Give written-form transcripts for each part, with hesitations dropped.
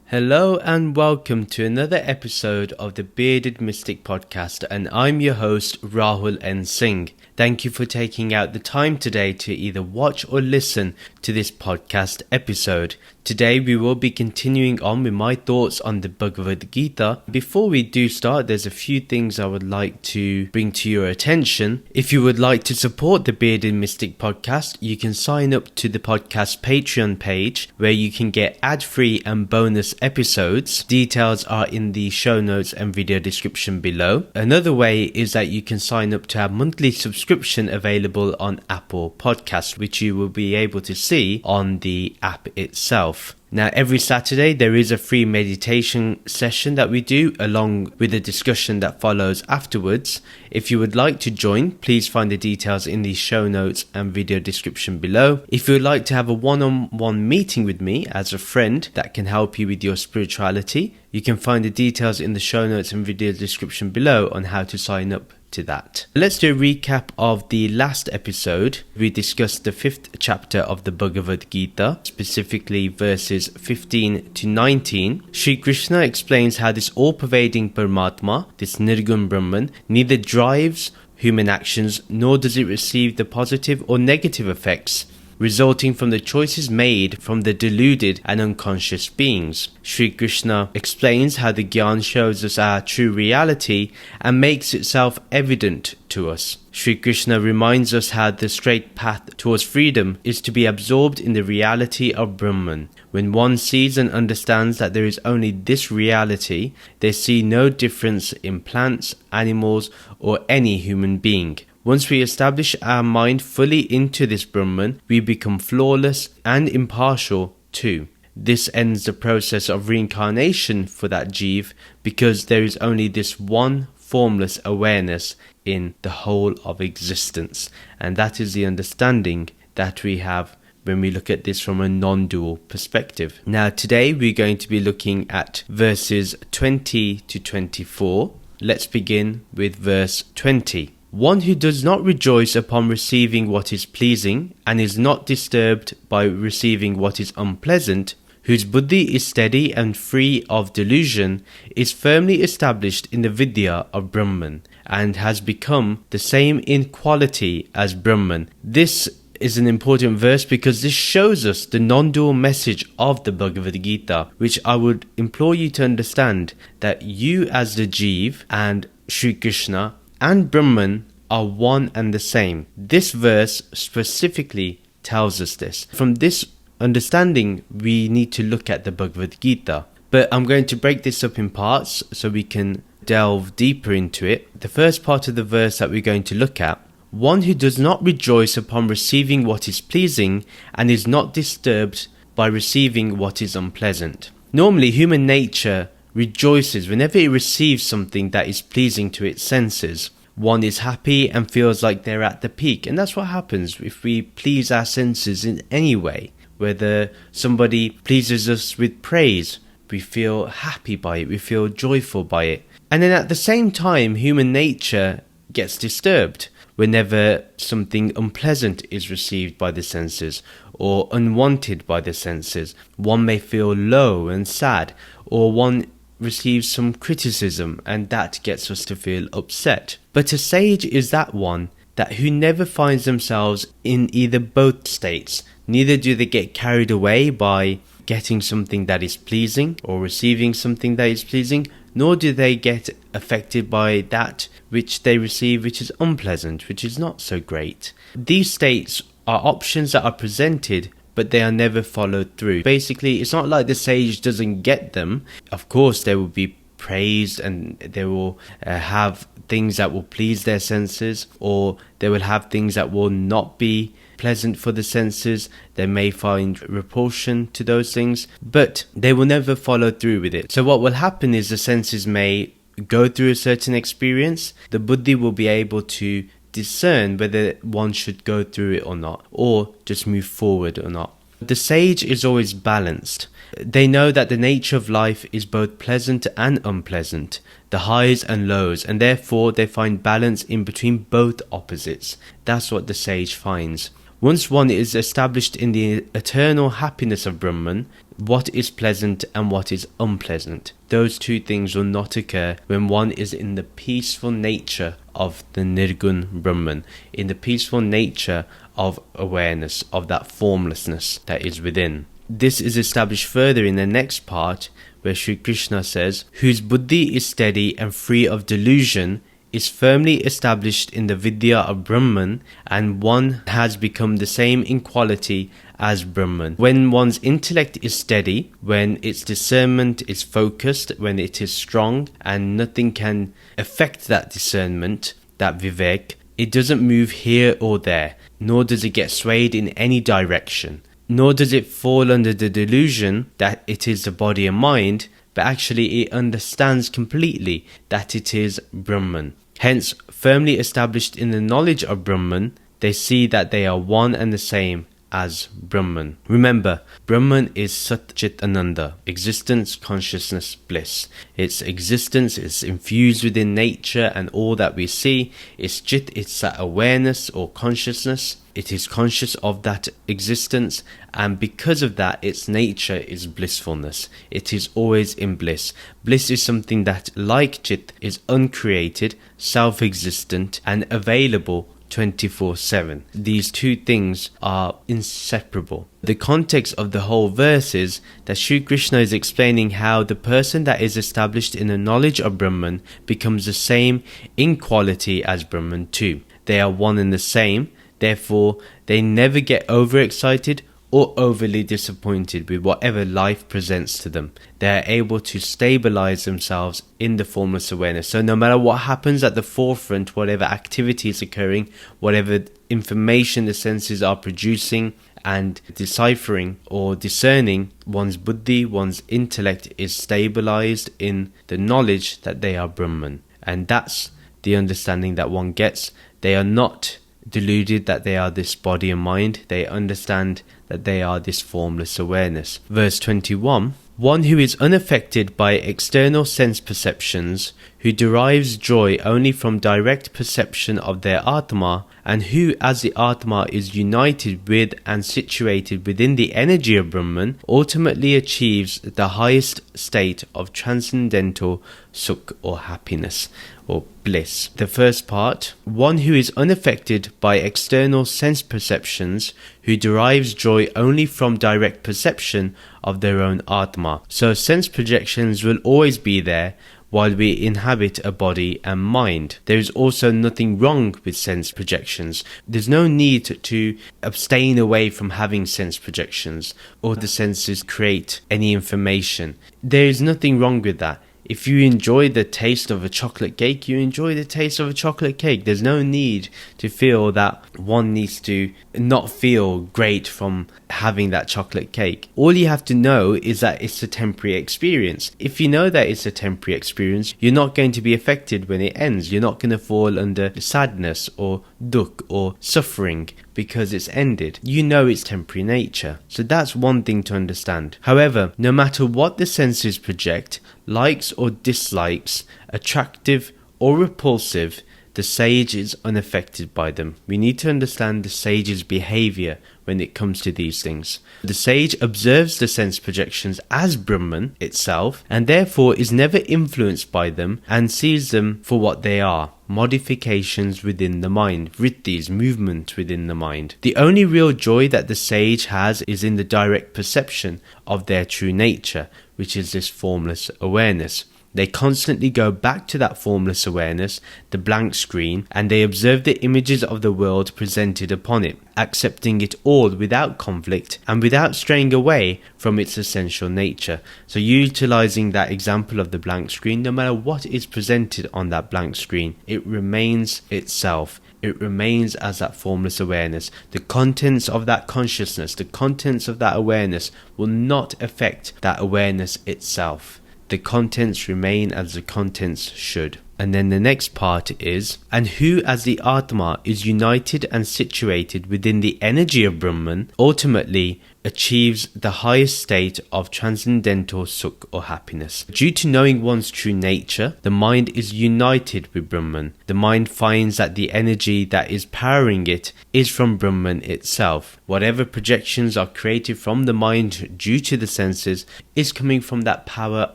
Hello and welcome to another episode of the Bearded Mystic Podcast, and I'm your host Rahul N. Singh. Thank you for taking out the time today to either watch or listen to this podcast episode. Today we will be continuing on with my thoughts on the Bhagavad Gita. Before we do start, there's a few things I would like to bring to your attention. If you would like to support the Bearded Mystic Podcast, you can sign up to the podcast Patreon page where you can get ad-free and bonus episodes. Details are in the show notes and video description below. Another way is that you can sign up to our monthly subscription available on Apple Podcasts, which you will be able to see on the app itself. Now, every Saturday there is a free meditation session that we do along with a discussion that follows afterwards. If you would like to join, please find the details in the show notes and video description below. If you would like to have a one-on-one meeting with me as a friend that can help you with your spirituality, you can find the details in the show notes and video description below on how to sign up to that. Let's do a recap of the last episode. We discussed the 5th chapter of the Bhagavad Gita, specifically verses 15 to 19. Sri Krishna explains how this all-pervading Paramatma, this Nirgun Brahman, neither drives human actions nor does it receive the positive or negative effects resulting from the choices made from the deluded and unconscious beings. Sri Krishna explains how the Gyan shows us our true reality and makes itself evident to us. Sri Krishna reminds us how the straight path towards freedom is to be absorbed in the reality of Brahman. When one sees and understands that there is only this reality, they see no difference in plants, animals, or any human being. Once we establish our mind fully into this Brahman, we become flawless and impartial too. This ends the process of reincarnation for that Jeev, because there is only this one formless awareness in the whole of existence. And that is the understanding that we have when we look at this from a non-dual perspective. Now today we're going to be looking at verses 20 to 24. Let's begin with verse 20. One who does not rejoice upon receiving what is pleasing and is not disturbed by receiving what is unpleasant, whose buddhi is steady and free of delusion, is firmly established in the vidya of Brahman and has become the same in quality as Brahman. This is an important verse because this shows us the non-dual message of the Bhagavad Gita, which I would implore you to understand that you as the Jeev and Sri Krishna and Brahman are one and the same. This verse specifically tells us this. From this understanding, we need to look at the Bhagavad Gita. But I'm going to break this up in parts so we can delve deeper into it. The first part of the verse that we're going to look at: one who does not rejoice upon receiving what is pleasing and is not disturbed by receiving what is unpleasant. Normally, human nature rejoices whenever it receives something that is pleasing to its senses. One is happy and feels like they're at the peak, and that's what happens if we please our senses in any way. Whether somebody pleases us with praise, we feel happy by it, we feel joyful by it. And then at the same time, human nature gets disturbed whenever something unpleasant is received by the senses or unwanted by the senses. One may feel low and sad, or one receives some criticism, and that gets us to feel upset. But a sage is that one that who never finds themselves in either both states. Neither do they get carried away by getting something that is pleasing or receiving something that is pleasing, nor do they get affected by that which they receive which is unpleasant, which is not so great. These states are options that are presented, but they are never followed through. Basically, it's not like the sage doesn't get them. Of course, they will be praised and they will have things that will please their senses, or they will have things that will not be pleasant for the senses. They may find repulsion to those things, but they will never follow through with it. So what will happen is the senses may go through a certain experience. The buddhi will be able to discern whether one should go through it or not, or just move forward or not. The sage is always balanced. They know that the nature of life is both pleasant and unpleasant, the highs and lows, and therefore they find balance in between both opposites. That's what the sage finds. Once one is established in the eternal happiness of Brahman, what is pleasant and what is unpleasant, those two things will not occur when one is in the peaceful nature of the Nirgun Brahman, in the peaceful nature of awareness, of that formlessness that is within. This is established further in the next part, where Sri Krishna says, whose buddhi is steady and free of delusion, is firmly established in the Vidya of Brahman, and one has become the same in quality as Brahman. When one's intellect is steady, when its discernment is focused, when it is strong, and nothing can affect that discernment, that vivek, it doesn't move here or there, nor does it get swayed in any direction, nor does it fall under the delusion that it is the body and mind, but actually it understands completely that it is Brahman. Hence, firmly established in the knowledge of Brahman, they see that they are one and the same as Brahman. Remember, Brahman is Sat Chit Ananda, existence, consciousness, bliss. Its existence is infused within nature and all that we see. Its Chit, it's that awareness or consciousness. It is conscious of that existence, and because of that, its nature is blissfulness. It is always in bliss. Bliss is something that, like Chit, is uncreated, self-existent, and available 24/7. These two things are inseparable. The context of the whole verse is that Sri Krishna is explaining how the person that is established in the knowledge of Brahman becomes the same in quality as Brahman too. They are one and the same, therefore they never get overexcited or overly disappointed with whatever life presents to them. They are able to stabilize themselves in the formless awareness. So no matter what happens at the forefront, whatever activity is occurring, whatever information the senses are producing and deciphering or discerning, one's buddhi, one's intellect is stabilized in the knowledge that they are Brahman. And that's the understanding that one gets. They are not deluded that they are this body and mind. They understand that they are this formless awareness. Verse 21, one who is unaffected by external sense perceptions, who derives joy only from direct perception of their Atma, and who, as the Atma is united with and situated within the energy of Brahman, ultimately achieves the highest state of transcendental sukh or happiness or bliss. The first part, one who is unaffected by external sense perceptions, who derives joy only from direct perception of their own Atma. So sense projections will always be there while we inhabit a body and mind. There is also nothing wrong with sense projections. There's no need to abstain away from having sense projections or the senses create any information. There is nothing wrong with that. If you enjoy the taste of a chocolate cake, you enjoy the taste of a chocolate cake. There's no need to feel that one needs to not feel great from having that chocolate cake. All you have to know is that it's a temporary experience. If you know that it's a temporary experience, you're not going to be affected when it ends. You're not going to fall under sadness or dukh or suffering because it's ended. You know its temporary nature. So that's one thing to understand. However, no matter what the senses project, likes or dislikes, attractive or repulsive, the sage is unaffected by them. We need to understand the sage's behavior when it comes to these things. The sage observes the sense projections as Brahman itself, and therefore is never influenced by them and sees them for what they are: modifications within the mind, vrittis, movement within the mind. The only real joy that the sage has is in the direct perception of their true nature, which is this formless awareness. They constantly go back to that formless awareness, the blank screen, and they observe the images of the world presented upon it, accepting it all without conflict and without straying away from its essential nature. So utilizing that example of the blank screen, no matter what is presented on that blank screen, it remains itself. It remains as that formless awareness. The contents of that consciousness, the contents of that awareness will not affect that awareness itself. The contents remain as the contents should. And then the next part is, and who as the Atma is united and situated within the energy of Brahman, ultimately achieves the highest state of transcendental sukh or happiness. Due to knowing one's true nature, the mind is united with Brahman. The mind finds that the energy that is powering it is from Brahman itself. Whatever projections are created from the mind due to the senses is coming from that power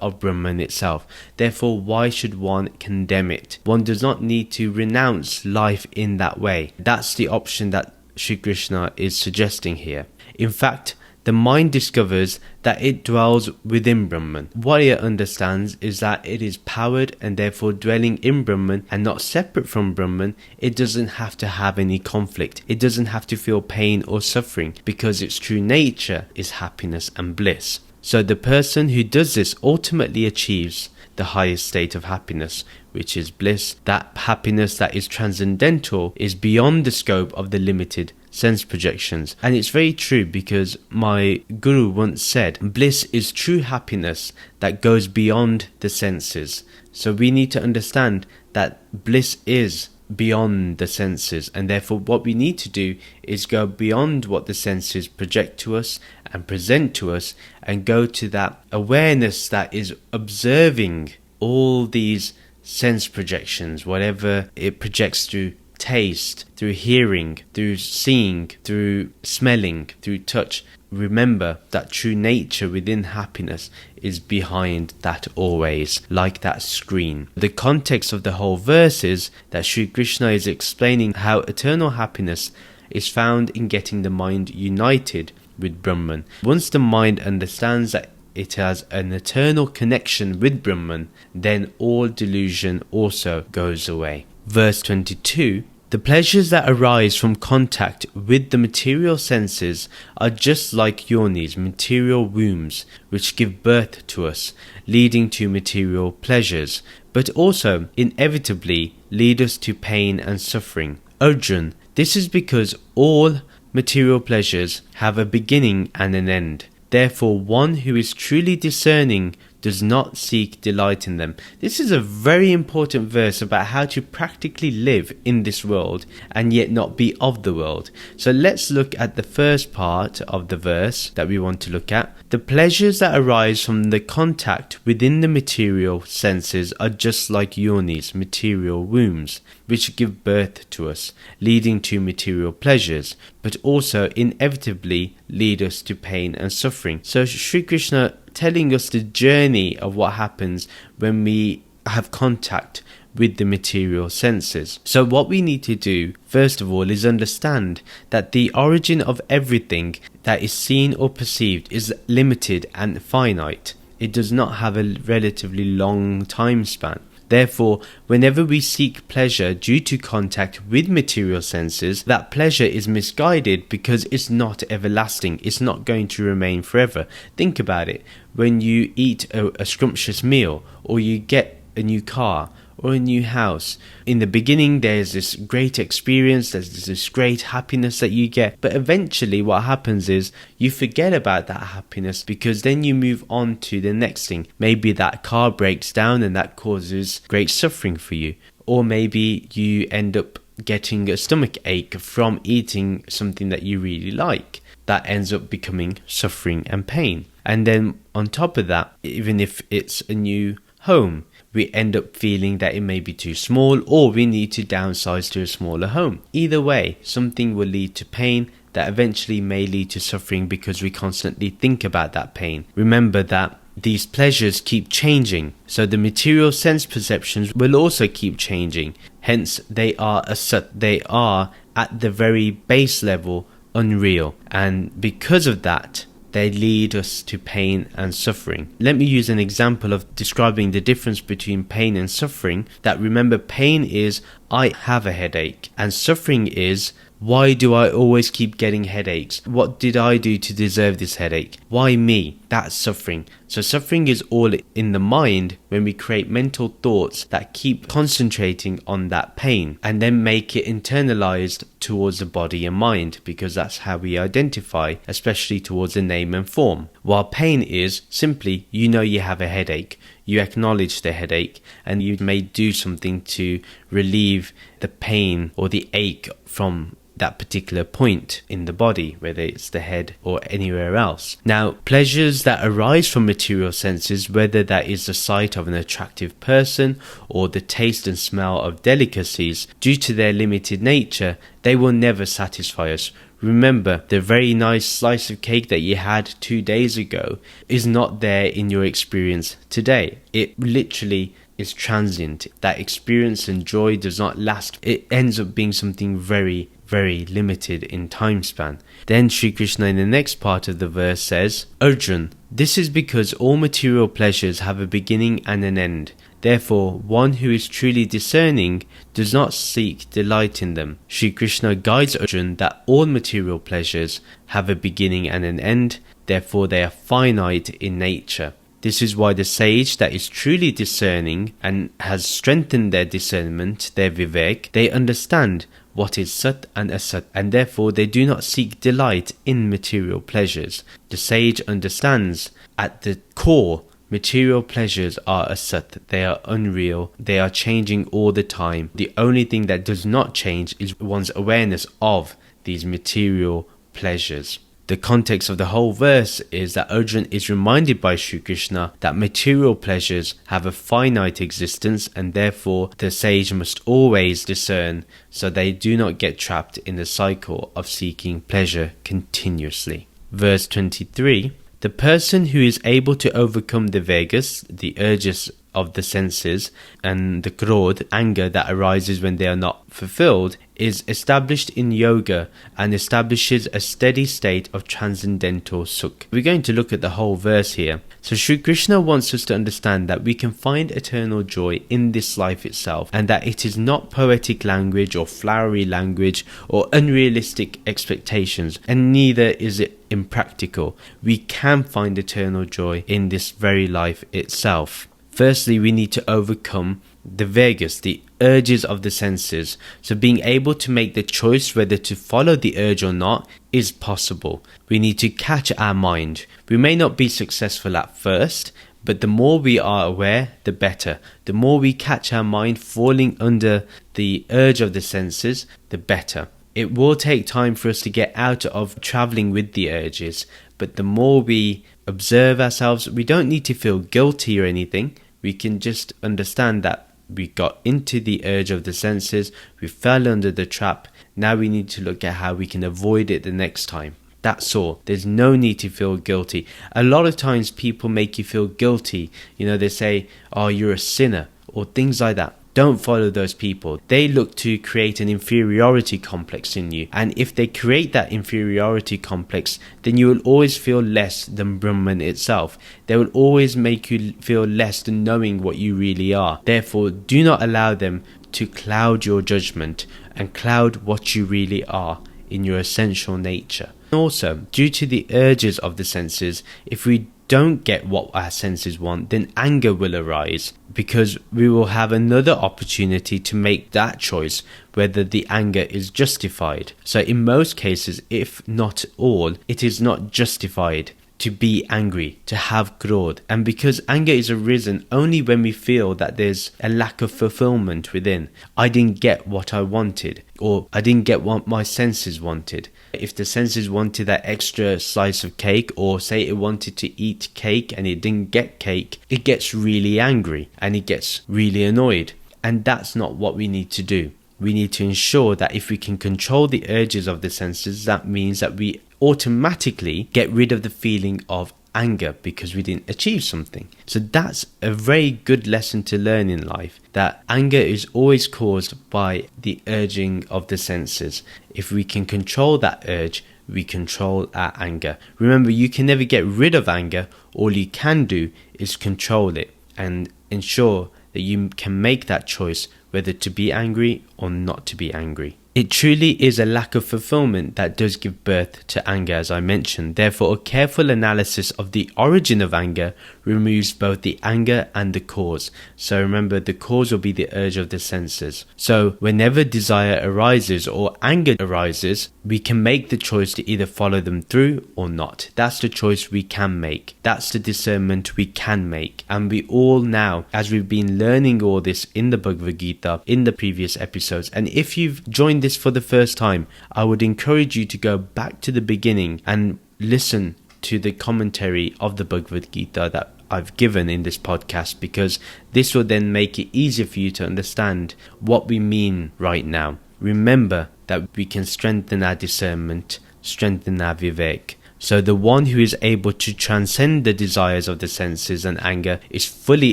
of Brahman itself. Therefore, why should one condemn it? One does not need to renounce life in that way. That's the option that Sri Krishna is suggesting here. In fact, the mind discovers that it dwells within Brahman. What it understands is that it is powered, and therefore dwelling in Brahman and not separate from Brahman, it doesn't have to have any conflict. It doesn't have to feel pain or suffering, because its true nature is happiness and bliss. So the person who does this ultimately achieves the highest state of happiness, which is bliss. That happiness that is transcendental is beyond the scope of the limited sense projections. And it's very true, because my guru once said, bliss is true happiness that goes beyond the senses. So we need to understand that bliss is beyond the senses, and therefore what we need to do is go beyond what the senses project to us and present to us, and go to that awareness that is observing all these sense projections, whatever it projects through taste, through hearing, through seeing, through smelling, through touch. Remember that true nature within happiness is behind that always, like that screen. The context of the whole verse is that Sri Krishna is explaining how eternal happiness is found in getting the mind united with Brahman. Once the mind understands that it has an eternal connection with Brahman, then all delusion also goes away. Verse 22. The pleasures that arise from contact with the material senses are just like yonis, material wombs, which give birth to us, leading to material pleasures, but also inevitably lead us to pain and suffering. Arjuna, this is because all material pleasures have a beginning and an end. Therefore, one who is truly discerning does not seek delight in them. This is a very important verse about how to practically live in this world and yet not be of the world. So let's look at the first part of the verse that we want to look at. The pleasures that arise from the contact within the material senses are just like yonis, material wombs, which give birth to us, leading to material pleasures, but also inevitably lead us to pain and suffering. So Sri Krishna telling us the journey of what happens when we have contact with the material senses. So what we need to do, first of all, is understand that the origin of everything that is seen or perceived is limited and finite. It does not have a relatively long time span. Therefore, whenever we seek pleasure due to contact with material senses, that pleasure is misguided because it's not everlasting. It's not going to remain forever. Think about it. When you eat a scrumptious meal, or you get a new car, or a new house, in the beginning there's this great experience, there's this great happiness that you get, but eventually what happens is you forget about that happiness, because then you move on to the next thing. Maybe that car breaks down and that causes great suffering for you, or maybe you end up getting a stomach ache from eating something that you really like. That ends up becoming suffering and pain. And then on top of that, even if it's a new home, we end up feeling that it may be too small, or we need to downsize to a smaller home. Either way, something will lead to pain that eventually may lead to suffering, because we constantly think about that pain. Remember that these pleasures keep changing, so the material sense perceptions will also keep changing. Hence, they are at the very base level unreal, and because of that, they lead us to pain and suffering. Let me use an example of describing the difference between pain and suffering. That, remember, pain is I have a headache, and suffering is why do I always keep getting headaches? What did I do to deserve this headache? Why me? That's suffering. So suffering is all in the mind when we create mental thoughts that keep concentrating on that pain and then make it internalized towards the body and mind, because that's how we identify, especially towards the name and form. While pain is simply, you know you have a headache, you acknowledge the headache, and you may do something to relieve the pain or the ache from that particular point in the body, whether it's the head or anywhere else. Now, pleasures that arise from material senses, whether that is the sight of an attractive person or the taste and smell of delicacies, due to their limited nature, they will never satisfy us. Remember, the very nice slice of cake that you had 2 days ago is not there in your experience today. It literally is transient. That experience and joy does not last. It ends up being something very, very limited in time span. Then Sri Krishna in the next part of the verse says, Arjuna, this is because all material pleasures have a beginning and an end. Therefore, one who is truly discerning does not seek delight in them. Sri Krishna guides Arjuna that all material pleasures have a beginning and an end, therefore they are finite in nature. This is why the sage that is truly discerning and has strengthened their discernment, their vivek, they understand what is sat and asat, and therefore they do not seek delight in material pleasures. The sage understands at the core, material pleasures are asat, they are unreal, they are changing all the time. The only thing that does not change is one's awareness of these material pleasures. The context of the whole verse is that Arjuna is reminded by Sri Krishna that material pleasures have a finite existence, and therefore the sage must always discern so they do not get trapped in the cycle of seeking pleasure continuously. Verse 23, the person who is able to overcome the vegas, the urges of the senses, and the krodh, anger that arises when they are not fulfilled, is established in yoga and establishes a steady state of transcendental sukh. We're going to look at the whole verse here. So Sri Krishna wants us to understand that we can find eternal joy in this life itself, and that it is not poetic language or flowery language or unrealistic expectations, and neither is it impractical. We can find eternal joy in this very life itself. Firstly, we need to overcome the vegas, the urges of the senses. So being able to make the choice whether to follow the urge or not is possible. We need to catch our mind. We may not be successful at first, but the more we are aware, the better. The more we catch our mind falling under the urge of the senses, the better. It will take time for us to get out of traveling with the urges, but the more we observe ourselves, we don't need to feel guilty or anything. We can just understand that we got into the urge of the senses, we fell under the trap. Now we need to look at how we can avoid it the next time. That's all. There's no need to feel guilty. A lot of times people make you feel guilty. They say, oh, you're a sinner, or things like that. Don't follow those people. They look to create an inferiority complex in you. And if they create that inferiority complex, then you will always feel less than Brahman itself. They will always make you feel less than knowing what you really are. Therefore, do not allow them to cloud your judgment and cloud what you really are in your essential nature. Also, due to the urges of the senses, if we don't get what our senses want, then anger will arise, because we will have another opportunity to make that choice whether the anger is justified. So in most cases, if not all, it is not justified to be angry, to have krodh. And because anger is arisen only when we feel that there's a lack of fulfillment within. I didn't get what I wanted, or I didn't get what my senses wanted. If the senses wanted that extra slice of cake, or say it wanted to eat cake and it didn't get cake, it gets really angry and it gets really annoyed. And that's not what we need to do. We need to ensure that if we can control the urges of the senses, that means that we automatically get rid of the feeling of anger because we didn't achieve something. So that's a very good lesson to learn in life, that anger is always caused by the urging of the senses. If we can control that urge, we control our anger. Remember, you can never get rid of anger. All you can do is control it and ensure that you can make that choice whether to be angry or not to be angry. It truly is a lack of fulfillment that does give birth to anger, as I mentioned. Therefore, a careful analysis of the origin of anger removes both the anger and the cause. So remember, the cause will be the urge of the senses. So whenever desire arises or anger arises, we can make the choice to either follow them through or not. That's the choice we can make. That's the discernment we can make. And we all now, as we've been learning all this in the Bhagavad Gita, in the previous episodes, and if you've joined this for the first time, I would encourage you to go back to the beginning and listen to the commentary of the Bhagavad Gita that I've given in this podcast, because this will then make it easier for you to understand what we mean right now. Remember that we can strengthen our discernment, strengthen our vivek. So the one who is able to transcend the desires of the senses and anger is fully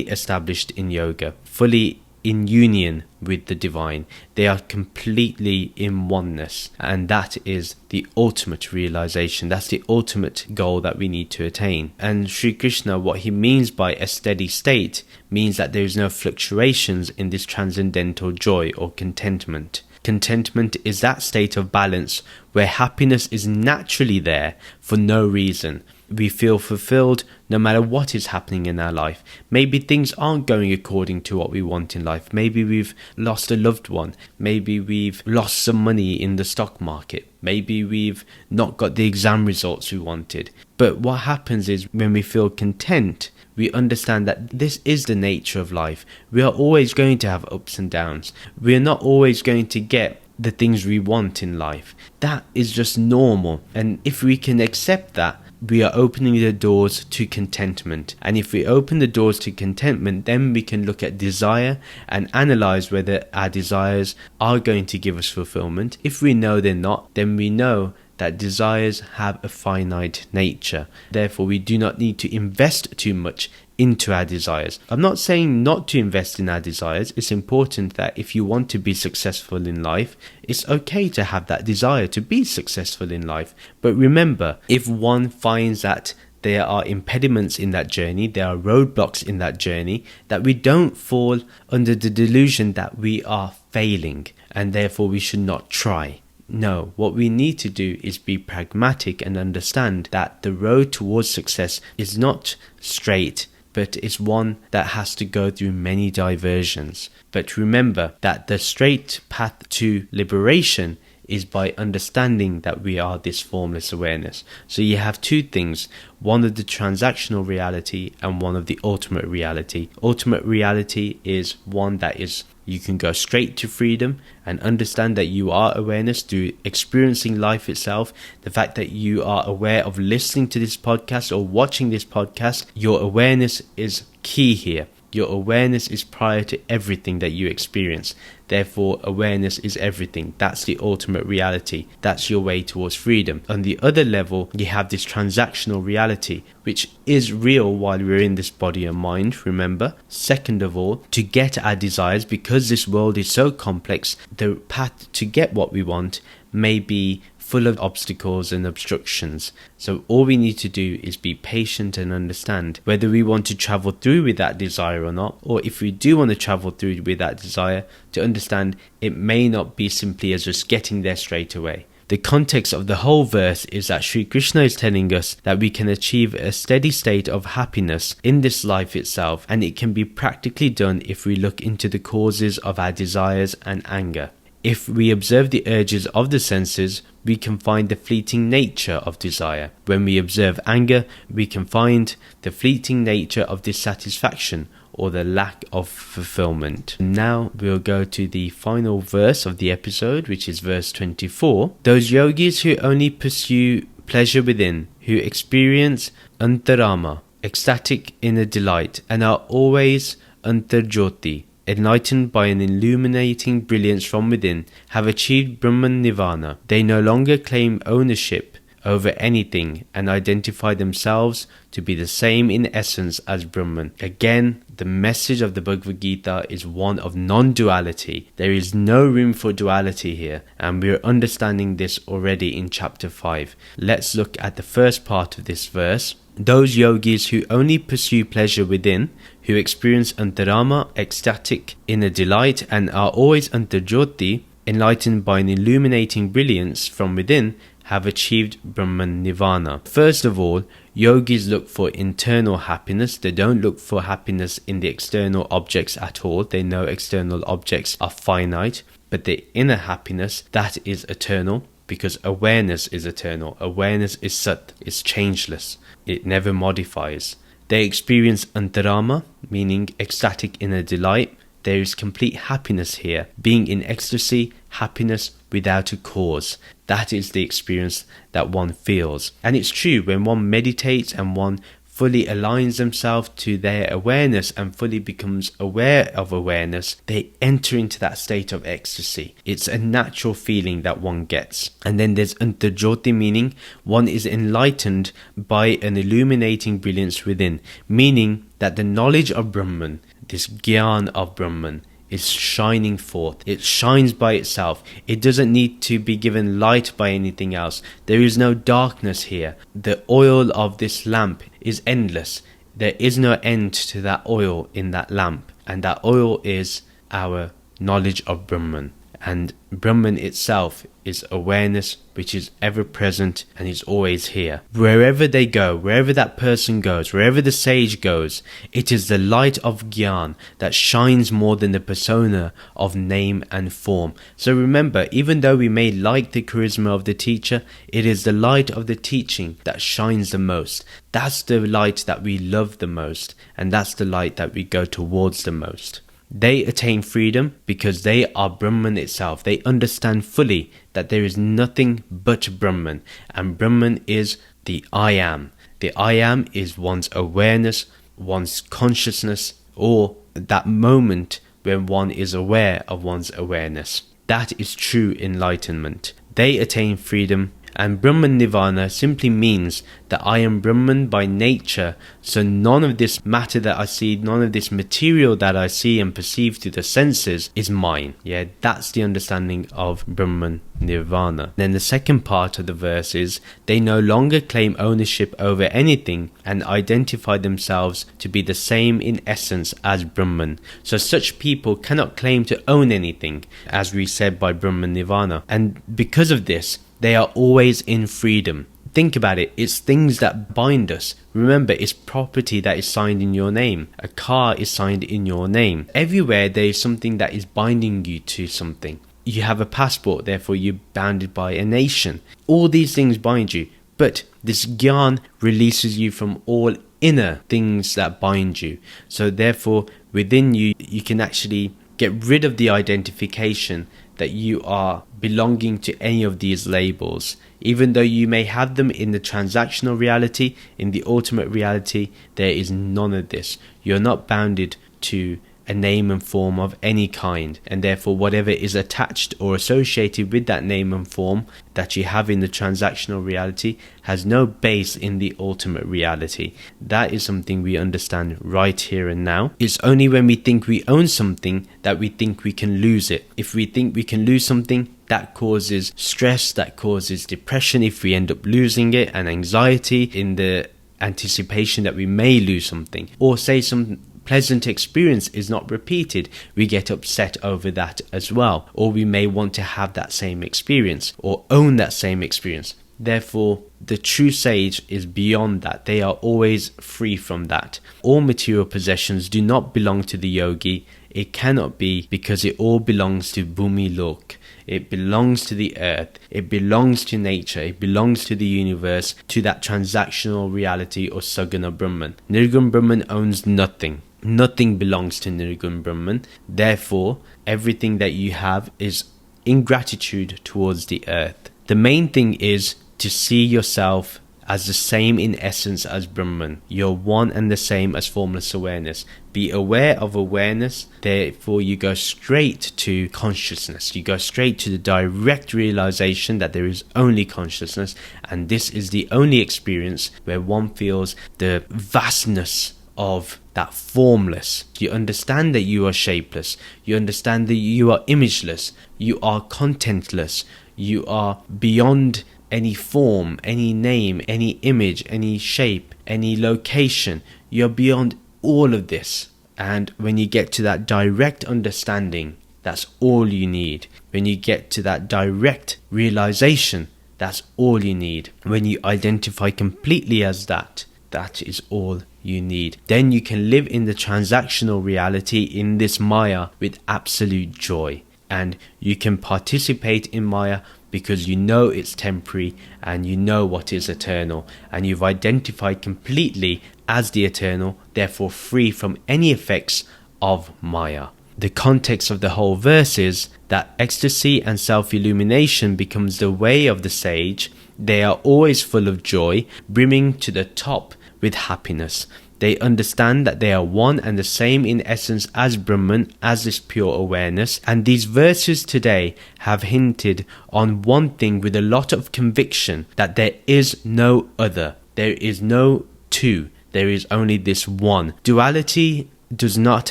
established in yoga, fully in union with the divine. They are completely in oneness, and that is the ultimate realization. That's the ultimate goal that we need to attain. And Sri Krishna, what he means by a steady state, means that there is no fluctuations in this transcendental joy or contentment. Contentment is that state of balance where happiness is naturally there for no reason. We feel fulfilled no matter what is happening in our life. Maybe things aren't going according to what we want in life. Maybe we've lost a loved one. Maybe we've lost some money in the stock market. Maybe we've not got the exam results we wanted. But what happens is when we feel content, we understand that this is the nature of life. We are always going to have ups and downs. We are not always going to get the things we want in life. That is just normal. And if we can accept that, we are opening the doors to contentment. And if we open the doors to contentment, then we can look at desire and analyze whether our desires are going to give us fulfillment. If we know they're not, then we know that desires have a finite nature. Therefore, we do not need to invest too much into our desires. I'm not saying not to invest in our desires. It's important that if you want to be successful in life, it's okay to have that desire to be successful in life. But remember, if one finds that there are impediments in that journey, there are roadblocks in that journey, that we don't fall under the delusion that we are failing and therefore we should not try. No, what we need to do is be pragmatic and understand that the road towards success is not straight, but it's one that has to go through many diversions. But remember that the straight path to liberation is by understanding that we are this formless awareness. So you have two things, one of the transactional reality and one of the ultimate reality. Ultimate reality is one that is you can go straight to freedom and understand that you are awareness through experiencing life itself. The fact that you are aware of listening to this podcast or watching this podcast, your awareness is key here. Your awareness is prior to everything that you experience. Therefore, awareness is everything. That's the ultimate reality. That's your way towards freedom. On the other level, you have this transactional reality, which is real while we're in this body and mind, remember. Second of all, to get our desires, because this world is so complex, the path to get what we want may be full of obstacles and obstructions. So all we need to do is be patient and understand whether we want to travel through with that desire or not, or if we do want to travel through with that desire, to understand it may not be simply as just getting there straight away. The context of the whole verse is that Sri Krishna is telling us that we can achieve a steady state of happiness in this life itself, and it can be practically done if we look into the causes of our desires and anger. If we observe the urges of the senses, we can find the fleeting nature of desire. When we observe anger, we can find the fleeting nature of dissatisfaction or the lack of fulfillment. Now we'll go to the final verse of the episode, which is verse 24. Those yogis who only pursue pleasure within, who experience antarama, ecstatic inner delight, and are always antarjyoti, enlightened by an illuminating brilliance from within, have achieved Brahman nirvana. They no longer claim ownership over anything and identify themselves to be the same in essence as Brahman. Again, the message of the Bhagavad Gita is one of non-duality. There is no room for duality here, and we're understanding this already in chapter 5. Let's look at the first part of this verse. Those yogis who only pursue pleasure within, who experience antarama, ecstatic inner delight, and are always antarjyoti, enlightened by an illuminating brilliance from within, have achieved Brahman nirvana. First of all, yogis look for internal happiness. They don't look for happiness in the external objects at all. They know external objects are finite, but the inner happiness, that is eternal, because awareness is eternal. Awareness is sat, it's changeless. It never modifies. They experience antarama, meaning ecstatic inner delight, there is complete happiness here. Being in ecstasy, happiness without a cause. That is the experience that one feels. And it's true, when one meditates and one fully aligns themselves to their awareness and fully becomes aware of awareness, they enter into that state of ecstasy. It's a natural feeling that one gets. And then there's antajoti, meaning one is enlightened by an illuminating brilliance within, meaning that the knowledge of Brahman, this gyan of Brahman, is shining forth. It shines by itself. It doesn't need to be given light by anything else. There is no darkness here. The oil of this lamp is endless. There is no end to that oil in that lamp. And that oil is our knowledge of Brahman. And Brahman itself is awareness, which is ever present and is always here. Wherever they go, wherever that person goes, wherever the sage goes, it is the light of Gyan that shines more than the persona of name and form. So remember, even though we may like the charisma of the teacher, it is the light of the teaching that shines the most. That's the light that we love the most, and that's the light that we go towards the most. They attain freedom because they are Brahman itself. They understand fully that there is nothing but Brahman, and Brahman is the I Am. The I Am is one's awareness, one's consciousness, or that moment when one is aware of one's awareness. That is true enlightenment. They attain freedom. And Brahman Nirvana simply means that I am Brahman by nature, so none of this matter that I see, none of this material that I see and perceive through the senses is mine. Yeah, that's the understanding of Brahman Nirvana. Then the second part of the verse is, they no longer claim ownership over anything and identify themselves to be the same in essence as Brahman. So such people cannot claim to own anything, as we said by Brahman Nirvana. And because of this, they are always in freedom. Think about it. It's things that bind us. Remember, it's property that is signed in your name. A car is signed in your name. Everywhere there is something that is binding you to something. You have a passport, therefore you're bounded by a nation. All these things bind you. But this Gyan releases you from all inner things that bind you. So therefore, within you, you can actually get rid of the identification that you are belonging to any of these labels. Even though you may have them in the transactional reality, in the ultimate reality, there is none of this. You're not bounded to a name and form of any kind, and therefore whatever is attached or associated with that name and form that you have in the transactional reality has no base in the ultimate reality. That is something we understand right here and now. It's only when we think we own something that we think we can lose it. If we think we can lose something, that causes stress, that causes depression if we end up losing it, and anxiety in the anticipation that we may lose something, or say some pleasant experience is not repeated, we get upset over that as well, or we may want to have that same experience or own that same experience. Therefore, the true sage is beyond that. They are always free from that. All material possessions do not belong to the yogi. It cannot be, because it all belongs to Bhumi Lok. It belongs to the earth. It belongs to nature. It belongs to the universe, to that transactional reality or Saguna Brahman. Nirgun Brahman owns nothing. Nothing belongs to Nirgun Brahman. Therefore, everything that you have is ingratitude towards the earth. The main thing is to see yourself as the same in essence as Brahman. You're one and the same as formless awareness. Be aware of awareness, therefore you go straight to consciousness. You go straight to the direct realization that there is only consciousness, and this is the only experience where one feels the vastness of that formless. You understand that you are shapeless. You understand that you are imageless. You are contentless. You are beyond any form, any name, any image, any shape, any location. You're beyond all of this. And when you get to that direct understanding, that's all you need. When you get to that direct realization, that's all you need. When you identify completely as that, that is all you need. Then you can live in the transactional reality in this Maya with absolute joy. And you can participate in Maya because you know it's temporary and you know what is eternal, and you've identified completely as the eternal, therefore free from any effects of Maya. The context of the whole verse is that ecstasy and self-illumination becomes the way of the sage. They are always full of joy, brimming to the top with happiness. They understand that they are one and the same in essence as Brahman, as this pure awareness. And these verses today have hinted on one thing with a lot of conviction, that there is no other. There is no two. There is only this one. Duality does not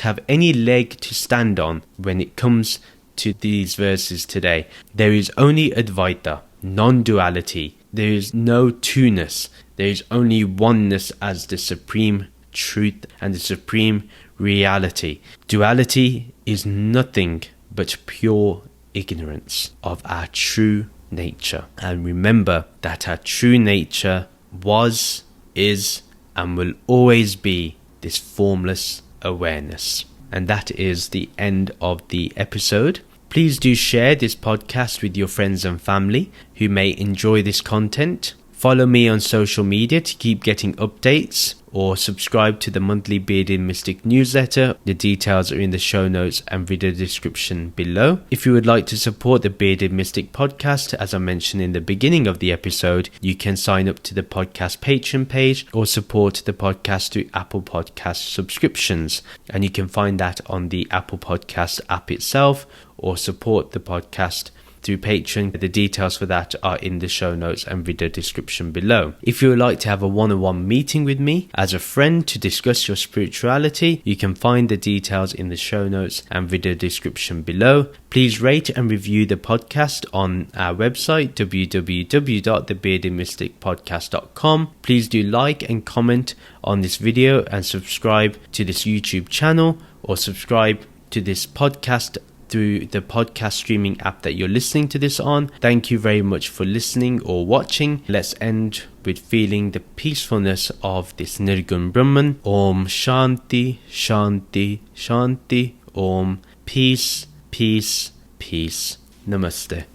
have any leg to stand on when it comes to these verses today. There is only advaita, non-duality. There is no two-ness. There is only oneness as the supreme truth and the supreme reality. Duality is nothing but pure ignorance of our true nature. And remember that our true nature was, is, and will always be this formless awareness. And that is the end of the episode. Please do share this podcast with your friends and family who may enjoy this content. Follow me on social media to keep getting updates, or subscribe to the monthly Bearded Mystic newsletter. The details are in the show notes and video description below. If you would like to support the Bearded Mystic podcast, as I mentioned in the beginning of the episode, you can sign up to the podcast Patreon page or support the podcast through Apple Podcast subscriptions. And you can find that on the Apple Podcast app itself, or support the podcast through Patreon. The details for that are in the show notes and video description below. If you would like to have a one-on-one meeting with me as a friend to discuss your spirituality, you can find the details in the show notes and video description below. Please rate and review the podcast on our website, www.thebeardedmysticpodcast.com. Please do like and comment on this video and subscribe to this YouTube channel, or subscribe to this podcast through the podcast streaming app that you're listening to this on. Thank you very much for listening or watching. Let's end with feeling the peacefulness of this Nirgun Brahman. Om Shanti, Shanti, Shanti. Om Peace, Peace, Peace. Namaste.